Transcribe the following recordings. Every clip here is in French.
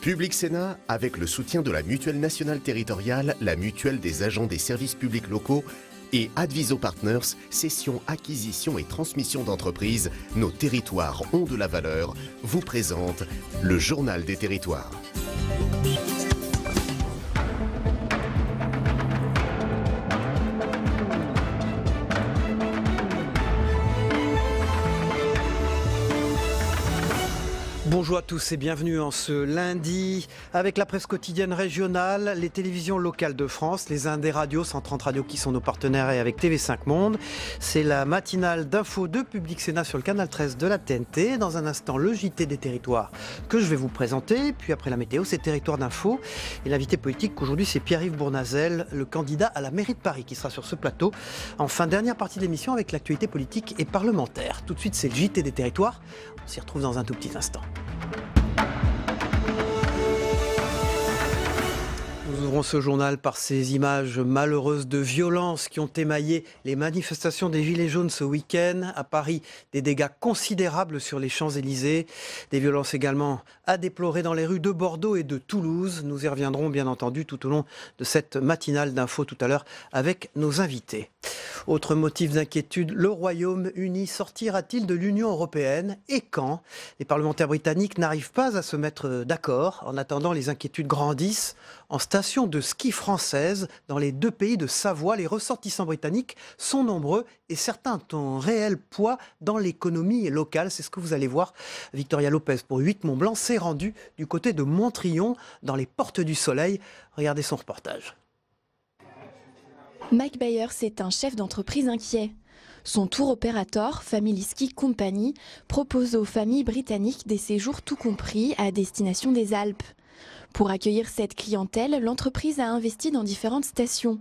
Public Sénat, avec le soutien de la Mutuelle nationale territoriale, la Mutuelle des agents des services publics locaux et Adviso Partners, cession, acquisition et transmission d'entreprises, nos territoires ont de la valeur, vous présente le Journal des territoires. Bonjour à tous et bienvenue en ce lundi avec la presse quotidienne régionale, les télévisions locales de France, les Indes radios, 130 radios qui sont nos partenaires et avec TV5 Monde. C'est la matinale d'infos de Public Sénat sur le canal 13 de la TNT. Dans un instant, le JT des territoires que je vais vous présenter. Puis après la météo, c'est Territoire d'info. Et l'invité politique aujourd'hui, c'est Pierre-Yves Bournazel, le candidat à la mairie de Paris qui sera sur ce plateau. Enfin, dernière partie de l'émission avec l'actualité politique et parlementaire. Tout de suite, c'est le JT des territoires. On s'y retrouve dans un tout petit instant. Nous ouvrons ce journal par ces images malheureuses de violence qui ont émaillé les manifestations des Gilets jaunes ce week-end. À Paris, des dégâts considérables sur les Champs-Élysées. Des violences également à déplorer dans les rues de Bordeaux et de Toulouse. Nous y reviendrons bien entendu tout au long de cette matinale d'infos tout à l'heure avec nos invités. Autre motif d'inquiétude, le Royaume-Uni sortira-t-il de l'Union européenne et quand? Les parlementaires britanniques n'arrivent pas à se mettre d'accord. En attendant, les inquiétudes grandissent. En station de ski française, dans les deux pays de Savoie, les ressortissants britanniques sont nombreux et certains ont un réel poids dans l'économie locale. C'est ce que vous allez voir. Victoria Lopez pour 8 Mont-Blanc s'est rendue du côté de Montrion, dans les Portes du Soleil. Regardez son reportage. Mike Byers est un chef d'entreprise inquiet. Son tour opérateur, Family Ski Company, propose aux familles britanniques des séjours tout compris à destination des Alpes. Pour accueillir cette clientèle, l'entreprise a investi dans différentes stations.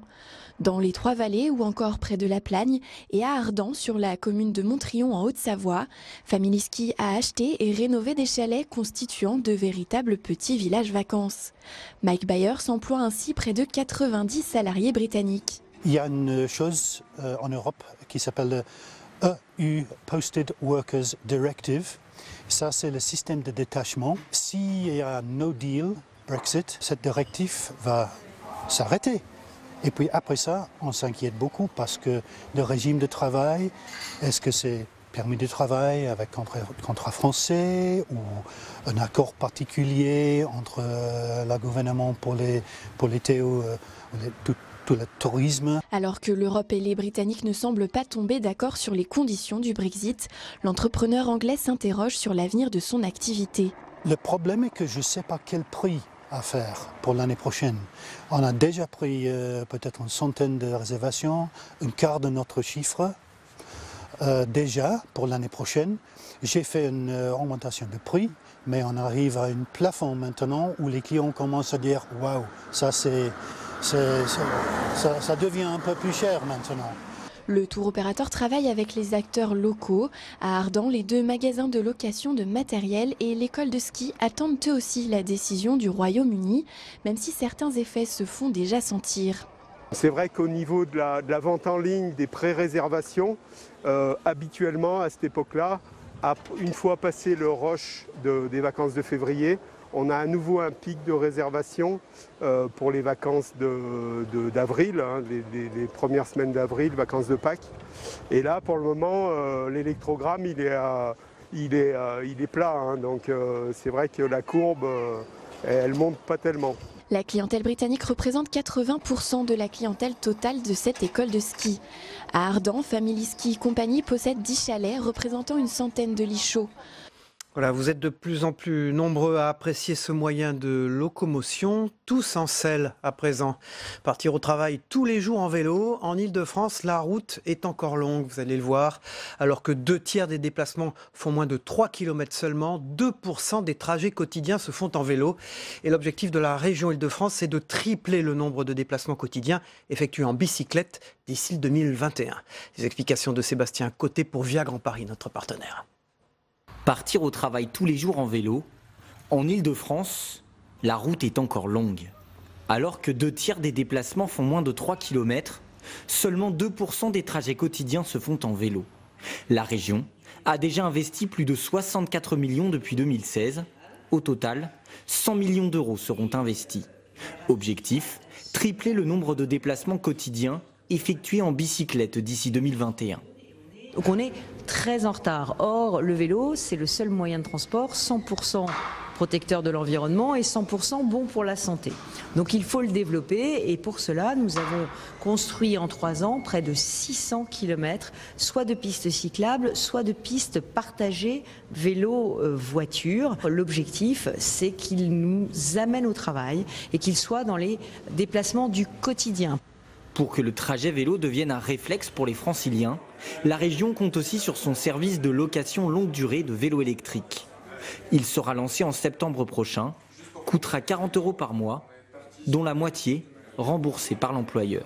Dans les Trois-Vallées ou encore près de La Plagne et à Ardan sur la commune de Montrion en Haute-Savoie, Family Ski a acheté et rénové des chalets constituant de véritables petits villages vacances. Mike Byers emploie ainsi près de 90 salariés britanniques. Il y a une chose en Europe qui s'appelle EU Posted Workers Directive. Ça, c'est le système de détachement. S'il y a no deal, Brexit, cette directive va s'arrêter. Et puis après ça, on s'inquiète beaucoup parce que le régime de travail, est-ce que c'est permis de travail avec contrat français ou un accord particulier entre le gouvernement pour les TO, tout le tourisme. Alors que l'Europe et les Britanniques ne semblent pas tomber d'accord sur les conditions du Brexit, l'entrepreneur anglais s'interroge sur l'avenir de son activité. Le problème est que je ne sais pas quel prix à faire pour l'année prochaine. On a déjà pris peut-être une centaine de réservations, un quart de notre chiffre déjà pour l'année prochaine. J'ai fait une augmentation de prix, mais on arrive à un plafond maintenant où les clients commencent à dire « waouh, ça devient un peu plus cher maintenant ». Le tour opérateur travaille avec les acteurs locaux. À Ardan, les deux magasins de location de matériel et l'école de ski attendent eux aussi la décision du Royaume-Uni, même si certains effets se font déjà sentir. C'est vrai qu'au niveau de la vente en ligne, des pré-réservations, habituellement à cette époque-là, une fois passé le rush des vacances de février, on a à nouveau un pic de réservation pour les vacances d'avril, hein, les premières semaines d'avril, vacances de Pâques. Et là, pour le moment, l'électrogramme, il est plat. Hein, donc c'est vrai que la courbe, elle monte pas tellement. La clientèle britannique représente 80% de la clientèle totale de cette école de ski. À Ardan, Family Ski Company possède 10 chalets représentant une centaine de lits chauds. Voilà, vous êtes de plus en plus nombreux à apprécier ce moyen de locomotion, tous en selle à présent. Partir au travail tous les jours en vélo, en Ile-de-France, la route est encore longue, vous allez le voir. Alors que 2/3 des déplacements font moins de 3 km seulement, 2% des trajets quotidiens se font en vélo. Et l'objectif de la région Ile-de-France, c'est de tripler le nombre de déplacements quotidiens effectués en bicyclette d'ici 2021. Les explications de Sébastien Côté pour Via Grand Paris, notre partenaire. Partir au travail tous les jours en vélo, en Ile-de-France, la route est encore longue. Alors que 2/3 des déplacements font moins de 3 km, seulement 2% des trajets quotidiens se font en vélo. La région a déjà investi plus de 64 millions depuis 2016. Au total, 100 millions d'euros seront investis. Objectif, tripler le nombre de déplacements quotidiens effectués en bicyclette d'ici 2021. Donc on est très en retard. Or, le vélo, c'est le seul moyen de transport 100% protecteur de l'environnement et 100% bon pour la santé. Donc il faut le développer et pour cela, nous avons construit en 3 ans près de 600 km, soit de pistes cyclables, soit de pistes partagées vélo-voiture. L'objectif, c'est qu'ils nous amènent au travail et qu'ils soient dans les déplacements du quotidien. Pour que le trajet vélo devienne un réflexe pour les Franciliens, la région compte aussi sur son service de location longue durée de vélos électriques. Il sera lancé en septembre prochain, coûtera 40 € par mois, dont la moitié remboursée par l'employeur.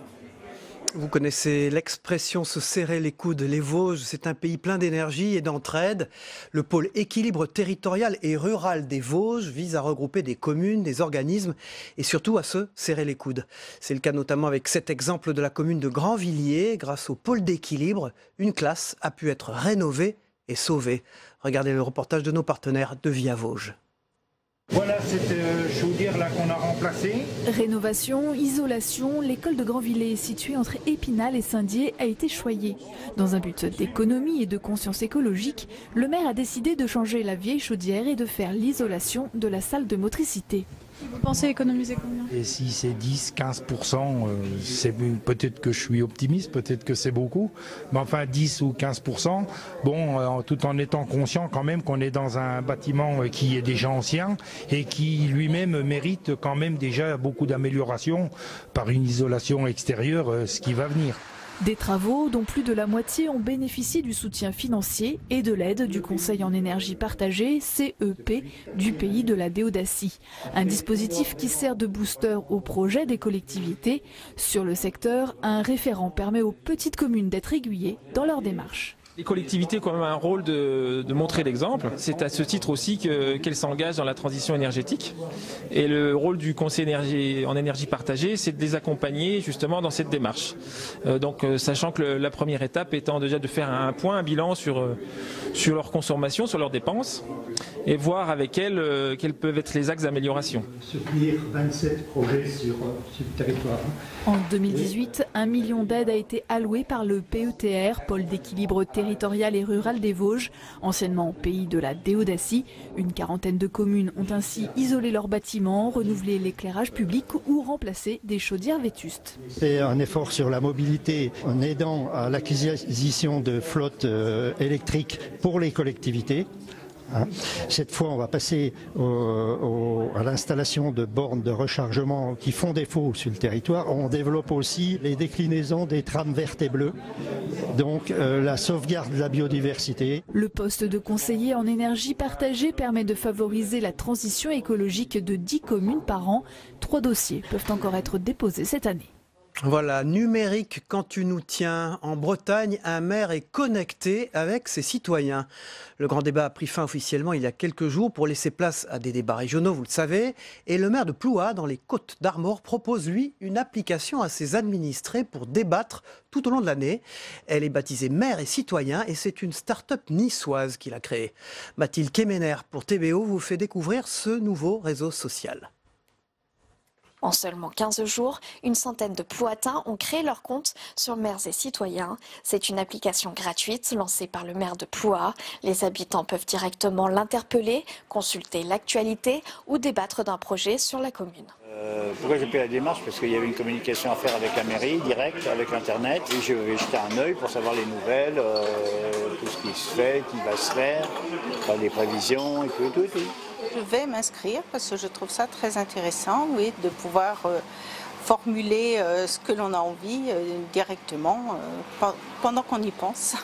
Vous connaissez l'expression se serrer les coudes. Les Vosges, c'est un pays plein d'énergie et d'entraide. Le pôle équilibre territorial et rural des Vosges vise à regrouper des communes, des organismes et surtout à se serrer les coudes. C'est le cas notamment avec cet exemple de la commune de Grandvilliers. Grâce au pôle d'équilibre, une classe a pu être rénovée et sauvée. Regardez le reportage de nos partenaires de Via Vosges. Voilà cette chaudière-là qu'on a remplacée. Rénovation, isolation, l'école de Grandvilliers, située entre Épinal et Saint-Dié, a été choyée. Dans un but d'économie et de conscience écologique, le maire a décidé de changer la vieille chaudière et de faire l'isolation de la salle de motricité. Vous pensez économiser combien? Et si c'est 10-15%, c'est peut-être que je suis optimiste, peut-être que c'est beaucoup, mais enfin 10 ou 15%, bon, tout en étant conscient quand même qu'on est dans un bâtiment qui est déjà ancien et qui lui-même mérite quand même déjà beaucoup d'améliorations par une isolation extérieure, ce qui va venir. Des travaux dont plus de la moitié ont bénéficié du soutien financier et de l'aide du Conseil en énergie partagée, CEP, du pays de la Déodacie. Un dispositif qui sert de booster au projet des collectivités. Sur le secteur, un référent permet aux petites communes d'être aiguillées dans leur démarche. Les collectivités ont quand même un rôle de montrer l'exemple. C'est à ce titre aussi qu'elles s'engagent dans la transition énergétique. Et le rôle du Conseil en énergie partagée, c'est de les accompagner justement dans cette démarche. Donc sachant que la première étape étant déjà de faire un bilan sur leur consommation, sur leurs dépenses, et voir avec elles quels peuvent être les axes d'amélioration. Soutenir 27 projets sur le territoire. En 2018, 1 million d'aides a été alloué par le PETR, pôle d'équilibre territorial et rural des Vosges, anciennement pays de la Déodacie. Une quarantaine de communes ont ainsi isolé leurs bâtiments, renouvelé l'éclairage public ou remplacé des chaudières vétustes. C'est un effort sur la mobilité en aidant à l'acquisition de flottes électriques pour les collectivités. Cette fois, on va passer à l'installation de bornes de rechargement qui font défaut sur le territoire. On développe aussi les déclinaisons des trames vertes et bleues, donc la sauvegarde de la biodiversité. Le poste de conseiller en énergie partagée permet de favoriser la transition écologique de 10 communes par an. 3 dossiers peuvent encore être déposés cette année. Voilà, numérique quand tu nous tiens. En Bretagne, un maire est connecté avec ses citoyens. Le grand débat a pris fin officiellement il y a quelques jours pour laisser place à des débats régionaux, vous le savez. Et le maire de Plouha, dans les Côtes d'Armor, propose, lui, une application à ses administrés pour débattre tout au long de l'année. Elle est baptisée Maire et Citoyen et c'est une start-up niçoise qui l'a créée. Mathilde Kemener pour TBO vous fait découvrir ce nouveau réseau social. En seulement 15 jours, une centaine de Plouhatins ont créé leur compte sur Maires et Citoyens. C'est une application gratuite lancée par le maire de Plouha. Les habitants peuvent directement l'interpeller, consulter l'actualité ou débattre d'un projet sur la commune. Pourquoi j'ai fait la démarche? Parce qu'il y avait une communication à faire avec la mairie, direct, avec Internet. Et je vais jeter un œil pour savoir les nouvelles, tout ce qui se fait, qui va se faire, les prévisions et tout. Je vais m'inscrire parce que je trouve ça très intéressant, oui, de pouvoir formuler ce que l'on a envie directement pendant qu'on y pense.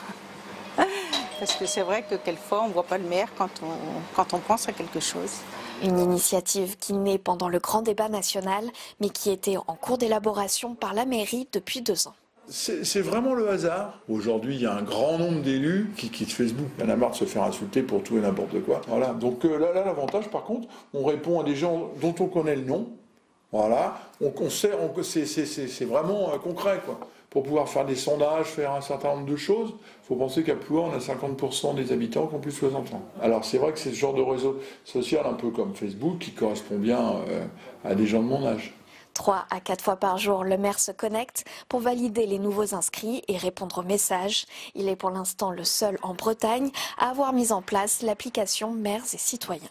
Parce que c'est vrai que quelquefois on ne voit pas le maire quand on pense à quelque chose. Une initiative qui naît pendant le grand débat national, mais qui était en cours d'élaboration par la mairie depuis 2 ans. C'est vraiment le hasard. Aujourd'hui, il y a un grand nombre d'élus qui quittent Facebook. Il y en a marre de se faire insulter pour tout et n'importe quoi. Voilà. Donc là, l'avantage, par contre, on répond à des gens dont on connaît le nom. Voilà, c'est vraiment concret, quoi. Pour pouvoir faire des sondages, faire un certain nombre de choses, il faut penser qu'à Ploua, on a 50% des habitants qui ont plus de 60 ans. Alors c'est vrai que c'est ce genre de réseau social, un peu comme Facebook, qui correspond bien à des gens de mon âge. 3 à 4 fois par jour, le maire se connecte pour valider les nouveaux inscrits et répondre aux messages. Il est pour l'instant le seul en Bretagne à avoir mis en place l'application Maires et Citoyens.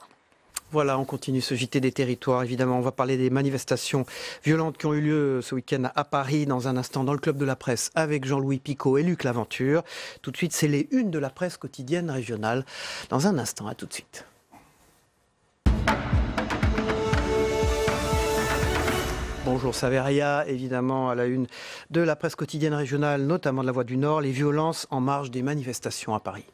Voilà, on continue ce JT des territoires. Évidemment, on va parler des manifestations violentes qui ont eu lieu ce week-end à Paris. Dans un instant, dans le Club de la Presse, avec Jean-Louis Picot et Luc Laventure. Tout de suite, c'est les unes de la presse quotidienne régionale. Dans un instant, à tout de suite. Bonjour Saveria, évidemment à la une de la presse quotidienne régionale, notamment de la Voix du Nord, les violences en marge des manifestations à Paris.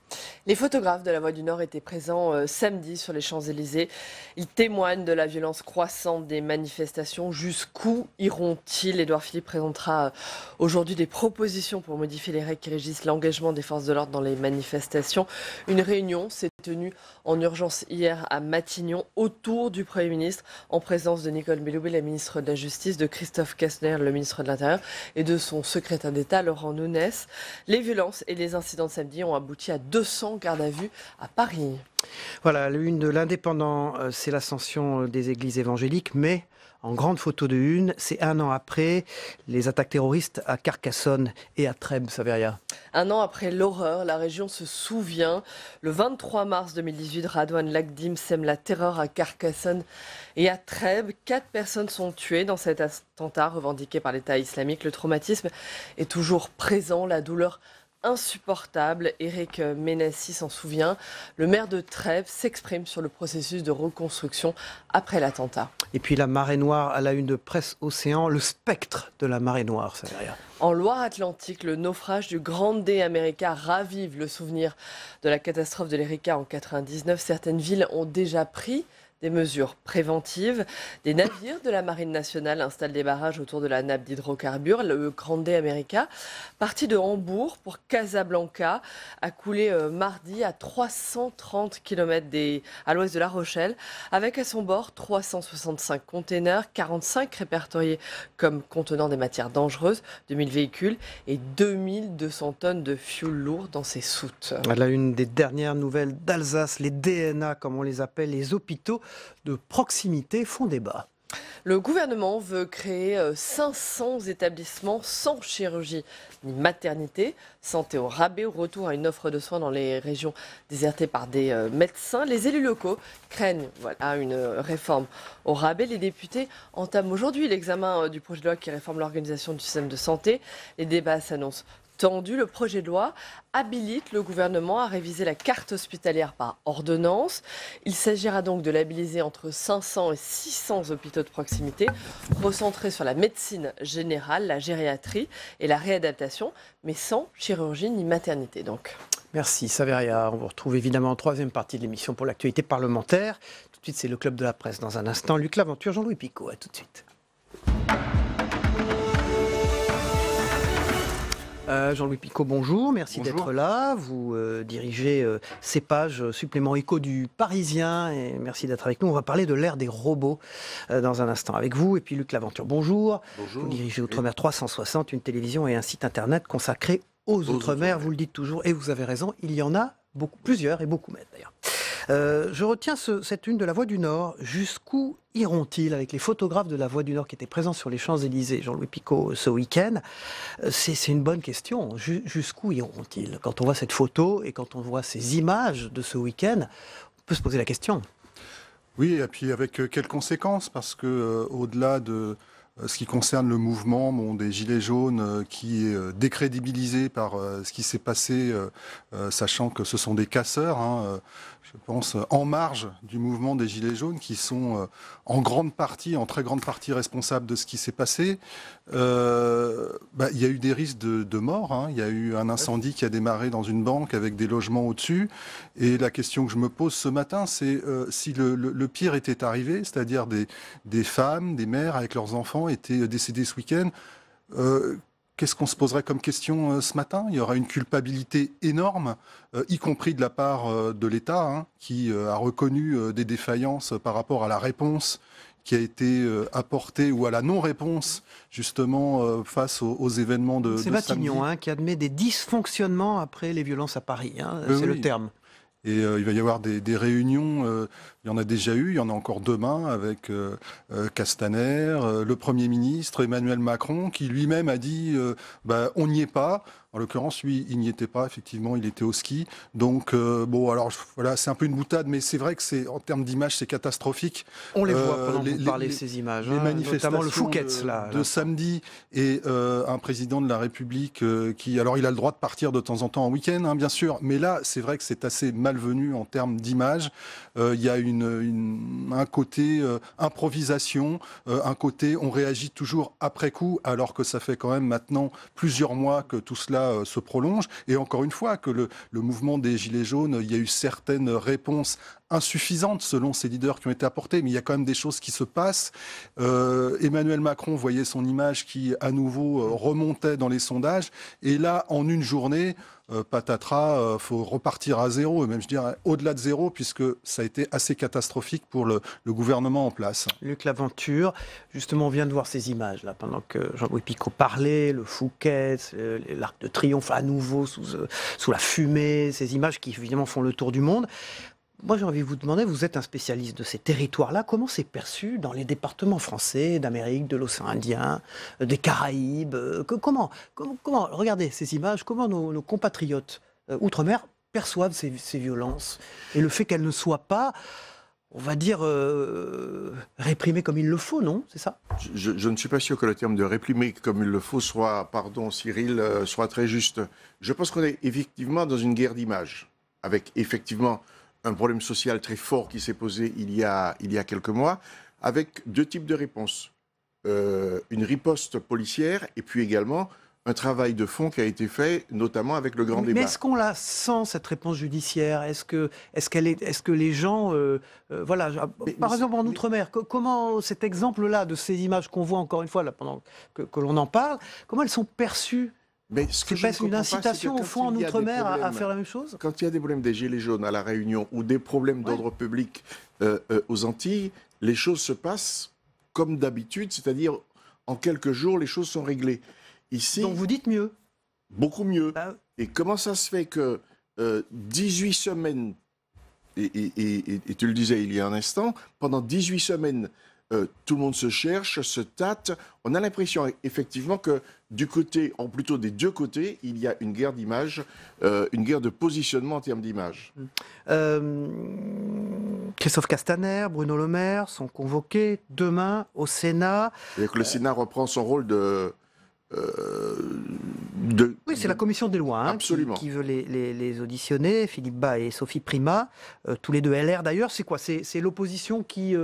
Les photographes de la Voix du Nord étaient présents samedi sur les Champs-Élysées. Ils témoignent de la violence croissante des manifestations. Jusqu'où iront-ils? Édouard Philippe présentera aujourd'hui des propositions pour modifier les règles qui régissent l'engagement des forces de l'ordre dans les manifestations. Une réunion s'est tenue en urgence hier à Matignon autour du Premier ministre en présence de Nicole Belloubet, la ministre de la Justice, de Christophe Castaner, le ministre de l'Intérieur, et de son secrétaire d'État, Laurent Nunez. Les violences et les incidents de samedi ont abouti à 200 gardes à vue à Paris. Voilà, l'une de l'Indépendant, c'est l'ascension des églises évangéliques, mais en grande photo de une, c'est un an après les attaques terroristes à Carcassonne et à Trèbes, Saveria. Un an après l'horreur, la région se souvient. Le 23 mars 2018, Radouane Lagdim sème la terreur à Carcassonne et à Trèbes. 4 personnes sont tuées dans cet attentat revendiqué par l'État islamique. Le traumatisme est toujours présent, la douleur insupportable. Éric Ménassi s'en souvient. Le maire de Trèbes s'exprime sur le processus de reconstruction après l'attentat. Et puis la marée noire à la une de Presse Océan, le spectre de la marée noire, ça veut dire. En Loire-Atlantique, le naufrage du Grande America ravive le souvenir de la catastrophe de l'Erika en 1999. Certaines villes ont déjà pris des mesures préventives. Des navires de la Marine nationale installent des barrages autour de la nappe d'hydrocarbures. Le Grande America, parti de Hambourg pour Casablanca, a coulé mardi à 330 km à l'ouest de La Rochelle, avec à son bord 365 containers, 45 répertoriés comme contenant des matières dangereuses, 2000 véhicules et 2200 tonnes de fioul lourd dans ses soutes. Voilà une des dernières nouvelles d'Alsace, les DNA comme on les appelle, les hôpitaux de proximité font débat. Le gouvernement veut créer 500 établissements sans chirurgie ni maternité. Santé au rabais, au retour à une offre de soins dans les régions désertées par des médecins. Les élus locaux craignent une réforme au rabais. Les députés entament aujourd'hui l'examen du projet de loi qui réforme l'organisation du système de santé. Les débats s'annoncent tendu. Le projet de loi habilite le gouvernement à réviser la carte hospitalière par ordonnance. Il s'agira donc de labelliser entre 500 et 600 hôpitaux de proximité, recentrés sur la médecine générale, la gériatrie et la réadaptation, mais sans chirurgie ni maternité donc. Merci Saveria. On vous retrouve évidemment en troisième partie de l'émission pour l'actualité parlementaire. Tout de suite, c'est le Club de la Presse dans un instant. Luc Laventure, Jean-Louis Picot. À tout de suite. Jean-Louis Picot, bonjour, merci d'être là. Vous dirigez ces pages supplément éco du Parisien et merci d'être avec nous. On va parler de l'ère des robots dans un instant avec vous. Et puis Luc Laventure, bonjour. Bonjour. Vous dirigez Outre-mer 360, une télévision et un site internet consacré aux Outre-mer. Vous le dites toujours et vous avez raison, il y en a beaucoup, plusieurs et beaucoup même d'ailleurs. Je retiens cette une de la Voix du Nord. Jusqu'où iront-ils avec les photographes de la Voix du Nord qui étaient présents sur les Champs-Élysées, Jean-Louis Picot, ce week-end? C'est une bonne question. Jusqu'où iront-ils? Quand on voit cette photo et quand on voit ces images de ce week-end, on peut se poser la question. Oui, et puis avec quelles conséquences? Parce que au-delà de ce qui concerne le mouvement des Gilets jaunes qui est décrédibilisé par ce qui s'est passé, sachant que ce sont des casseurs, je pense, en marge du mouvement des Gilets jaunes, qui sont en très grande partie responsables de ce qui s'est passé. Il y a eu des risques de mort. Il y a eu un incendie qui a démarré dans une banque avec des logements au-dessus. Et la question que je me pose ce matin, c'est si le pire était arrivé, c'est-à-dire des femmes, des mères avec leurs enfants étaient décédées ce week-end. Qu'est-ce qu'on se poserait comme question ce matin? Il y aura une culpabilité énorme, y compris de la part de l'État, qui a reconnu des défaillances par rapport à la réponse qui a été apportée ou à la non-réponse justement face aux événements de C'est Matignon qui admet des dysfonctionnements après les violences à Paris, c'est le terme. Et il va y avoir des réunions, il y en a déjà eu, il y en a encore demain avec Castaner, le Premier ministre, Emmanuel Macron, qui lui-même a dit on n'y est pas. En l'occurrence, lui, il n'y était pas, effectivement, il était au ski. Donc, alors voilà, c'est un peu une boutade, mais c'est vrai que en termes d'image, c'est catastrophique. On les voit pendant que vous parlez de ces images, les manifestations notamment le Fouquet's, de samedi, et un président de la République qui, alors il a le droit de partir de temps en temps en week-end, bien sûr, mais là, c'est vrai que c'est assez malvenu en termes d'image. Il y a un côté improvisation, un côté on réagit toujours après coup, alors que ça fait quand même maintenant plusieurs mois que tout cela se prolonge. Et encore une fois, que le mouvement des Gilets jaunes, il y a eu certaines réponses insuffisantes selon ces leaders qui ont été apportés, mais il y a quand même des choses qui se passent. Emmanuel Macron voyait son image qui, à nouveau, remontait dans les sondages. Et là, en une journée, patatras, faut repartir à zéro, et même je dirais au-delà de zéro, puisque ça a été assez catastrophique pour le gouvernement en place. Luc Laventure, justement, on vient de voir ces images là pendant que Jean-Louis Picot parlait, le Fouquet's, l'Arc de Triomphe à nouveau sous la fumée, ces images qui évidemment font le tour du monde. Moi, j'ai envie de vous demander, vous êtes un spécialiste de ces territoires-là, comment c'est perçu dans les départements français, d'Amérique, de l'océan Indien, des Caraïbes comment, regardez ces images, comment nos compatriotes outre-mer perçoivent ces violences et le fait qu'elles ne soient pas, on va dire, réprimées comme il le faut, non? C'est ça? Je ne suis pas sûr que le terme de réprimer comme il le faut soit, pardon Cyril, soit très juste. Je pense qu'on est effectivement dans une guerre d'images, avec effectivement un problème social très fort qui s'est posé il y a quelques mois, avec deux types de réponses. Une riposte policière et puis également un travail de fond qui a été fait, notamment avec le grand débat. Mais est-ce qu'on la sent, cette réponse judiciaire? Est-ce que les gens... par exemple, en Outre-mer, comment cet exemple-là, de ces images qu'on voit encore une fois, là, pendant que l'on en parle, comment elles sont perçues? Mais ce que c'est une incitation au fond en Outre-mer à faire la même chose? Quand il y a des problèmes des Gilets jaunes à La Réunion ou des problèmes d'ordre public aux Antilles, les choses se passent comme d'habitude, c'est-à-dire en quelques jours, les choses sont réglées. Ici, donc vous dites mieux? Beaucoup mieux. Et comment ça se fait que 18 semaines, et tu le disais il y a un instant, pendant 18 semaines, tout le monde se cherche, se tâte. On a l'impression effectivement que du côté, ou plutôt des deux côtés, il y a une guerre d'image, une guerre de positionnement en termes d'image. Christophe Castaner, Bruno Le Maire sont convoqués demain au Sénat. Et que le Sénat reprend son rôle de... Oui, c'est la commission des lois qui veut les auditionner, Philippe Bas et Sophie Primas, tous les deux LR d'ailleurs. C'est quoi? C'est l'opposition qui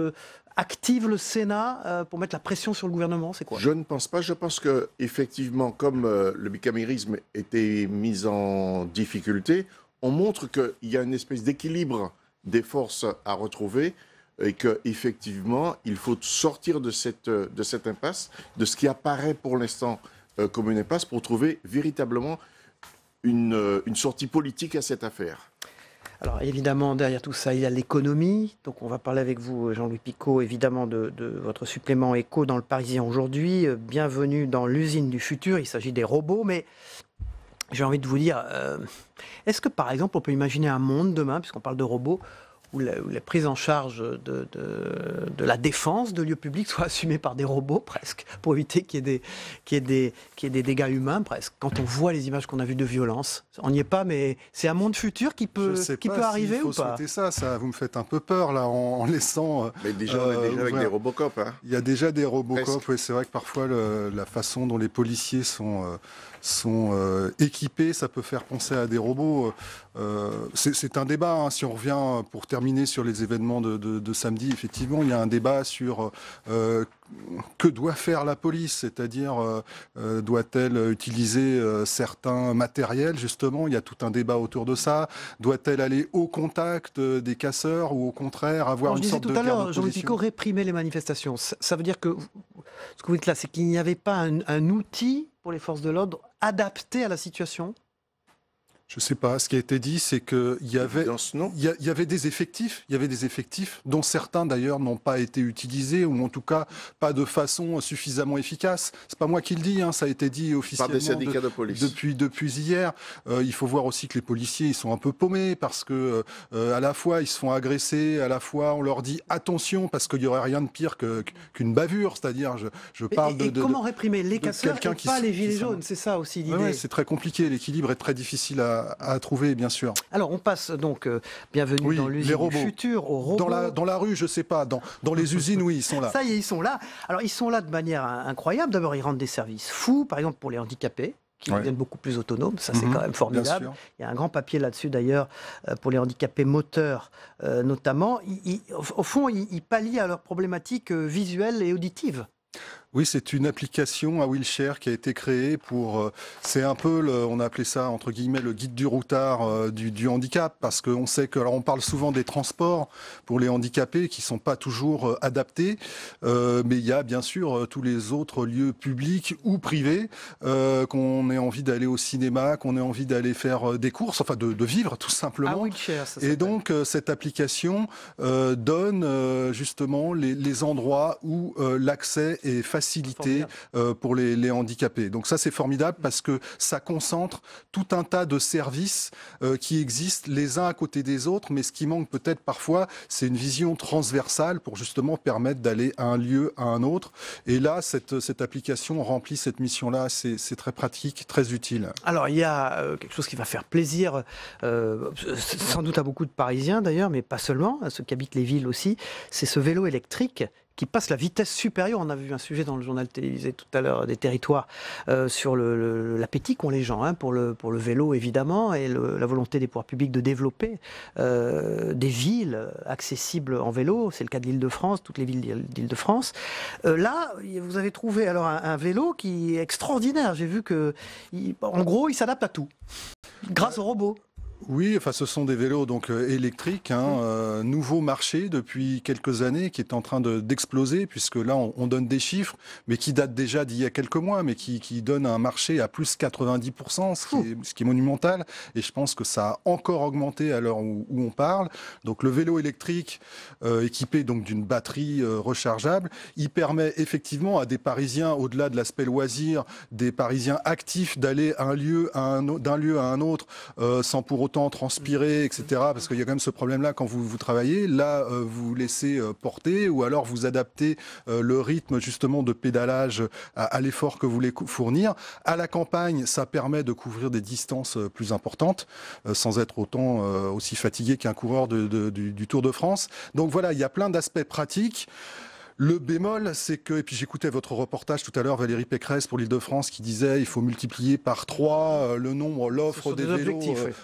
active le Sénat pour mettre la pression sur le gouvernement? C'est quoi? Je ne pense pas. Je pense que effectivement, comme le bicamérisme était mis en difficulté, on montre qu'il y a une espèce d'équilibre des forces à retrouver et qu'effectivement, il faut sortir de cette impasse, de ce qui apparaît pour l'instant comme une impasse, pour trouver véritablement une sortie politique à cette affaire. Alors évidemment, derrière tout ça, il y a l'économie. Donc on va parler avec vous, Jean-Louis Picot, évidemment de votre supplément éco dans le Parisien aujourd'hui. Bienvenue dans l'usine du futur, il s'agit des robots, mais j'ai envie de vous dire, est-ce que par exemple on peut imaginer un monde demain, puisqu'on parle de robots, où la prise en charge de la défense de lieux publics soit assumée par des robots presque, pour éviter qu'il y ait des dégâts humains presque. Quand on voit les images qu'on a vues de violence, on n'y est pas, mais c'est un monde futur qui peut arriver ou pas? Ça, vous me faites un peu peur là en laissant... Mais déjà, on est déjà avec des Robocop. Il y a déjà des Robocop, oui, c'est vrai que parfois la façon dont les policiers sont équipés, ça peut faire penser à des robots. C'est un débat, si on revient pour terminer sur les événements de samedi, effectivement, il y a un débat sur que doit faire la police, c'est-à-dire doit-elle utiliser certains matériels, justement, il y a tout un débat autour de ça, doit-elle aller au contact des casseurs ou au contraire avoir une sorte de guerre de position? Je disais tout à l'heure, Jean-Louis Picot, réprimer les manifestations, ça veut dire que, ce que vous dites là, c'est qu'il n'y avait pas un outil pour les forces de l'ordre adapté à la situation? Je ne sais pas. Ce qui a été dit, c'est qu'il y avait des effectifs, dont certains d'ailleurs n'ont pas été utilisés, ou en tout cas pas de façon suffisamment efficace. C'est pas moi qui le dis, ça a été dit officiellement par des syndicats de police. Depuis hier. Il faut voir aussi que les policiers ils sont un peu paumés parce que à la fois ils se font agresser, à la fois on leur dit attention parce qu'il y aurait rien de pire qu'une bavure. C'est-à-dire, je parle de comment réprimer les casseurs et pas les gilets jaunes. C'est ça aussi l'idée. Ouais, c'est très compliqué. L'équilibre est très difficile à trouver, bien sûr. Alors, on passe donc, bienvenue dans l'usine du futur, aux robots. Dans la rue, je ne sais pas. Dans les usines, oui, ils sont là. Ça y est, ils sont là. Alors, ils sont là de manière incroyable. D'abord, ils rendent des services fous, par exemple pour les handicapés, qui deviennent beaucoup plus autonomes. Ça, c'est quand même formidable. Il y a un grand papier là-dessus, d'ailleurs, pour les handicapés moteurs, notamment. Au fond, ils pallient à leurs problématiques visuelles et auditives. Oui, c'est une application à wheelchair qui a été créée pour... c'est un peu, on a appelé ça, entre guillemets, le guide du routard du handicap, parce qu'on sait que... Alors, on parle souvent des transports pour les handicapés qui ne sont pas toujours adaptés, mais il y a bien sûr tous les autres lieux publics ou privés, qu'on ait envie d'aller au cinéma, qu'on ait envie d'aller faire des courses, enfin de vivre tout simplement. À wheelchair, ça Et donc, cette application donne justement les endroits où l'accès est facilité pour les handicapés. Donc ça, c'est formidable parce que ça concentre tout un tas de services qui existent les uns à côté des autres, mais ce qui manque peut-être parfois, c'est une vision transversale pour justement permettre d'aller à un lieu, à un autre. Et là, cette application remplit cette mission-là. C'est très pratique, très utile. Alors, il y a quelque chose qui va faire plaisir, sans doute à beaucoup de Parisiens d'ailleurs, mais pas seulement, à ceux qui habitent les villes aussi, c'est ce vélo électrique qui passe la vitesse supérieure. On a vu un sujet dans le journal télévisé tout à l'heure des territoires sur l'appétit qu'ont les gens pour le vélo, évidemment, et la volonté des pouvoirs publics de développer des villes accessibles en vélo. C'est le cas de l'Île-de-France, toutes les villes d'Île-de-France. Là, vous avez trouvé alors un vélo qui est extraordinaire. J'ai vu en gros, il s'adapte à tout, grâce au robot. Oui, enfin, ce sont des vélos donc électriques, nouveau marché depuis quelques années qui est en train d'exploser, puisque là on donne des chiffres, mais qui datent déjà d'il y a quelques mois, mais qui donnent un marché à plus 90%, ce qui est monumental. Et je pense que ça a encore augmenté à l'heure où on parle. Donc le vélo électrique équipé donc d'une batterie rechargeable, il permet effectivement à des Parisiens, au-delà de l'aspect loisir, des Parisiens actifs d'aller d'un lieu à un autre sans pour autant transpirer, etc. Parce qu'il y a quand même ce problème-là quand vous travaillez. Là, vous laissez porter ou alors vous adaptez le rythme justement de pédalage à l'effort que vous voulez fournir. À la campagne, ça permet de couvrir des distances plus importantes sans être aussi fatigué qu'un coureur du Tour de France. Donc voilà, il y a plein d'aspects pratiques. Le bémol, c'est que, et puis j'écoutais votre reportage tout à l'heure, Valérie Pécresse pour l'Île-de-France, qui disait il faut multiplier par 3 l'offre des vélos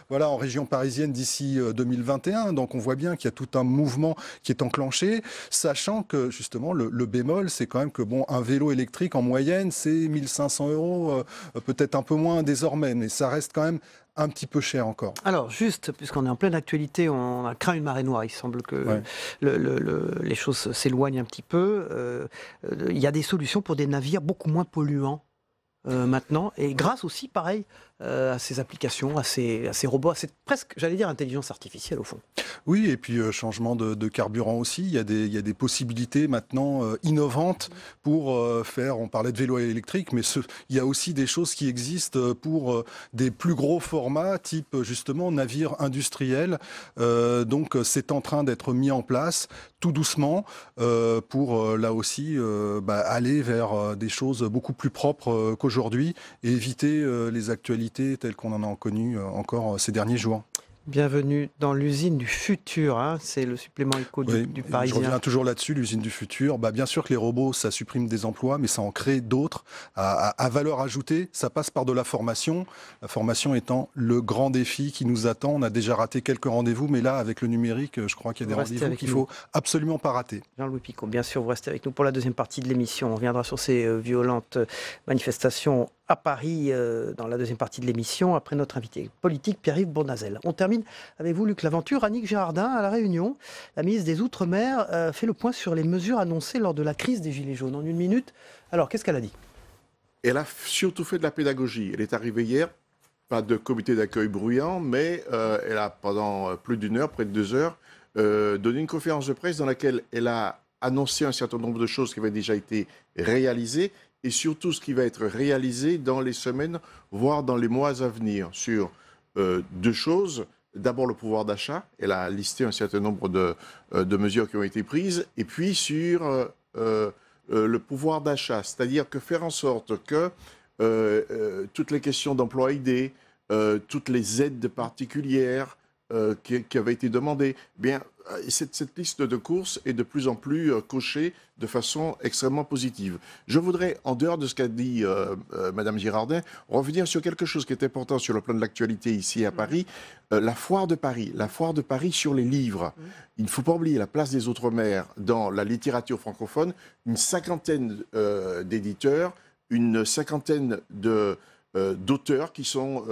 voilà, en région parisienne d'ici 2021. Donc on voit bien qu'il y a tout un mouvement qui est enclenché, sachant que justement le bémol, c'est quand même que un vélo électrique en moyenne, c'est 1 500 €, peut-être un peu moins désormais, mais ça reste quand même un petit peu cher encore. Alors, juste, puisqu'on est en pleine actualité, on a craint une marée noire. Il semble que les choses s'éloignent un petit peu. Il y a des solutions pour des navires beaucoup moins polluants maintenant. Et grâce aussi, pareil, à ces applications, à ces robots, à cette presque, j'allais dire, intelligence artificielle au fond. Oui, et puis changement de carburant aussi. Il y a des possibilités maintenant innovantes pour faire, on parlait de vélo électrique, mais il y a aussi des choses qui existent pour des plus gros formats, type justement navires industriels. Donc c'est en train d'être mis en place tout doucement pour là aussi aller vers des choses beaucoup plus propres qu'aujourd'hui et éviter les actualités telles qu'on en a connues encore ces derniers jours. Bienvenue dans l'usine du futur, c'est le supplément éco du Parisien. Je reviens toujours là-dessus, l'usine du futur. Bien sûr que les robots, ça supprime des emplois, mais ça en crée d'autres à valeur ajoutée. Ça passe par de la formation étant le grand défi qui nous attend. On a déjà raté quelques rendez-vous, mais là, avec le numérique, je crois qu'il y a des rendez-vous qu'il ne faut absolument pas rater. Jean-Louis Picot, bien sûr, vous restez avec nous pour la deuxième partie de l'émission. On reviendra sur ces violentes manifestations à Paris dans la deuxième partie de l'émission, après notre invité politique Pierre-Yves Bournazel. On termine avec vous, Luc Laventure. Annick Girardin, à La Réunion, la ministre des Outre-mer fait le point sur les mesures annoncées lors de la crise des Gilets jaunes. En une minute, alors qu'est-ce qu'elle a dit ? Elle a surtout fait de la pédagogie. Elle est arrivée hier pas de comité d'accueil bruyant, mais elle a pendant plus d'1 heure, près de 2 heures, donné une conférence de presse dans laquelle elle a annoncé un certain nombre de choses qui avaient déjà été réalisées et surtout ce qui va être réalisé dans les semaines, voire dans les mois à venir, sur 2 choses. D'abord le pouvoir d'achat, elle a listé un certain nombre de mesures qui ont été prises, et puis sur le pouvoir d'achat, c'est-à-dire que faire en sorte que toutes les questions d'emploi aidé, toutes les aides particulières qui avaient été demandées, bien, cette liste de courses est de plus en plus cochée de façon extrêmement positive. Je voudrais, en dehors de ce qu'a dit Madame Girardin, revenir sur quelque chose qui est important sur le plan de l'actualité ici à Paris, la foire de Paris. La foire de Paris sur les livres. Il ne faut pas oublier la place des Outre-mer dans la littérature francophone, une 50aine d'éditeurs, une 50aine d'auteurs qui sont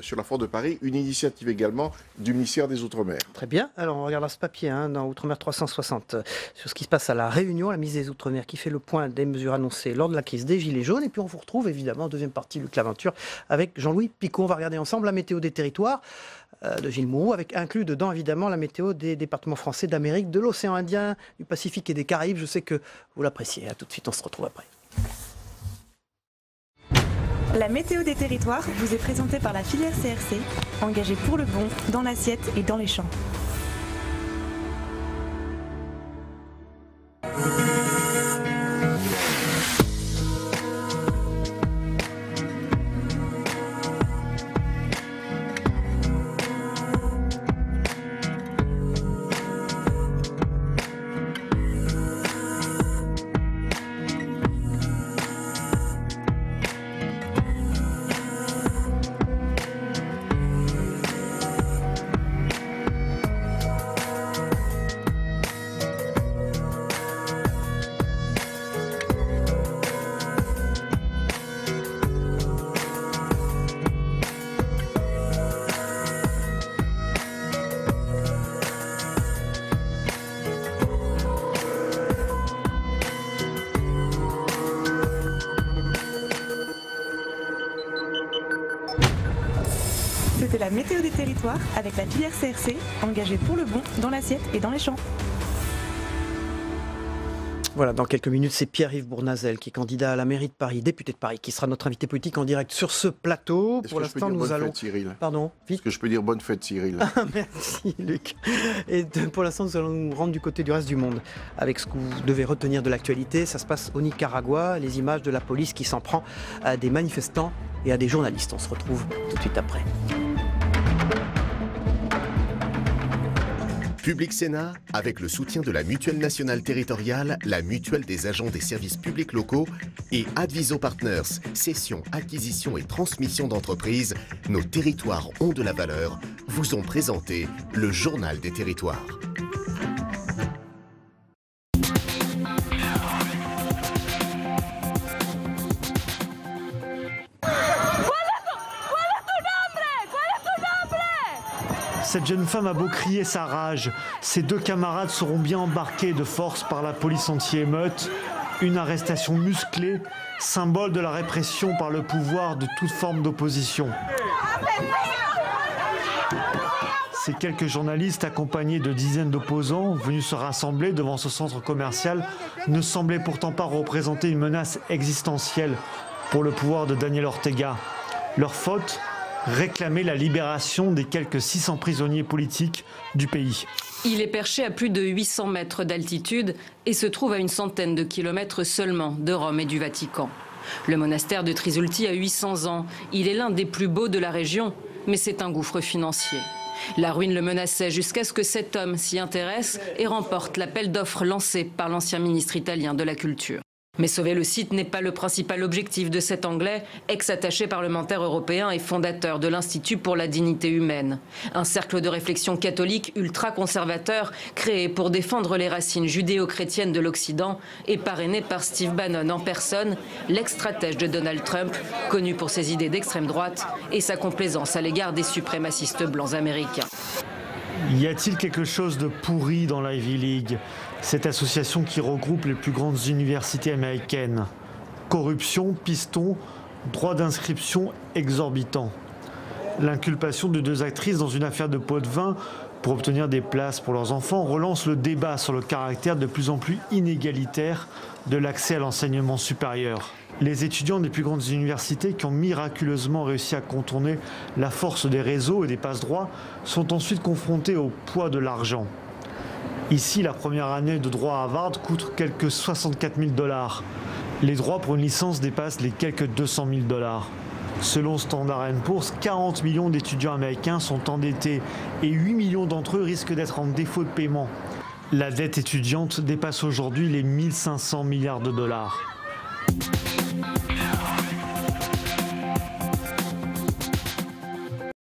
sur la foire de Paris, une initiative également du ministère des Outre-mer. Très bien, alors on regarde ce papier dans Outre-mer 360 sur ce qui se passe à La Réunion, la ministre des Outre-mer qui fait le point des mesures annoncées lors de la crise des Gilets jaunes, et puis on vous retrouve évidemment en deuxième partie de l'aventure avec Jean-Louis Picot. On va regarder ensemble la météo des territoires de Gilles Mourou, avec inclus dedans évidemment la météo des départements français d'Amérique, de l'océan Indien, du Pacifique et des Caraïbes. Je sais que vous l'appréciez. À tout de suite, on se retrouve après. La météo des territoires vous est présentée par la filière CRC, engagée pour le bon, dans l'assiette et dans les champs. C'était la météo des territoires avec la filière CRC, engagée pour le bon, dans l'assiette et dans les champs. Voilà, dans quelques minutes, c'est Pierre-Yves Bournazel qui est candidat à la mairie de Paris, député de Paris, qui sera notre invité politique en direct sur ce plateau. Pour l'instant, nous allons... Cyril. Pardon, vite. Est-ce que je peux dire bonne fête, Cyril? Merci, Luc. Et pour l'instant, nous allons nous rendre du côté du reste du monde avec ce que vous devez retenir de l'actualité. Ça se passe au Nicaragua, les images de la police qui s'en prend à des manifestants et à des journalistes. On se retrouve tout de suite après. Public Sénat, avec le soutien de la Mutuelle nationale territoriale, la mutuelle des agents des services publics locaux et Adviso Partners, cession, acquisition et transmission d'entreprises, nos territoires ont de la valeur, vous ont présenté le Journal des territoires. Cette jeune femme a beau crier sa rage, ses 2 camarades seront bien embarqués de force par la police anti-émeute. Une arrestation musclée, symbole de la répression par le pouvoir de toute forme d'opposition. Ces quelques journalistes accompagnés de dizaines d'opposants venus se rassembler devant ce centre commercial ne semblaient pourtant pas représenter une menace existentielle pour le pouvoir de Daniel Ortega. Leur faute ? Réclamer la libération des quelques 600 prisonniers politiques du pays. Il est perché à plus de 800 mètres d'altitude et se trouve à une centaine de kilomètres seulement de Rome et du Vatican. Le monastère de Trisulti a 800 ans. Il est l'un des plus beaux de la région, mais c'est un gouffre financier. La ruine le menaçait jusqu'à ce que cet homme s'y intéresse et remporte l'appel d'offres lancé par l'ancien ministre italien de la Culture. Mais sauver le site n'est pas le principal objectif de cet Anglais, ex-attaché parlementaire européen et fondateur de l'Institut pour la dignité humaine. Un cercle de réflexion catholique ultra-conservateur créé pour défendre les racines judéo-chrétiennes de l'Occident et parrainé par Steve Bannon en personne, l'ex-stratège de Donald Trump, connu pour ses idées d'extrême droite et sa complaisance à l'égard des suprémacistes blancs américains. Y a-t-il quelque chose de pourri dans l'Ivy League, cette association qui regroupe les plus grandes universités américaines? Corruption, piston, droit d'inscription exorbitant. L'inculpation de 2 actrices dans une affaire de pot de vin pour obtenir des places pour leurs enfants relance le débat sur le caractère de plus en plus inégalitaire de l'accès à l'enseignement supérieur. Les étudiants des plus grandes universités qui ont miraculeusement réussi à contourner la force des réseaux et des passe-droits sont ensuite confrontés au poids de l'argent. Ici, la première année de droit à Harvard coûte quelques 64 000 $. Les droits pour une licence dépassent les quelques 200 000 $. Selon Standard & Poor's, 40 millions d'étudiants américains sont endettés et 8 millions d'entre eux risquent d'être en défaut de paiement. La dette étudiante dépasse aujourd'hui les 1 500 milliards de dollars.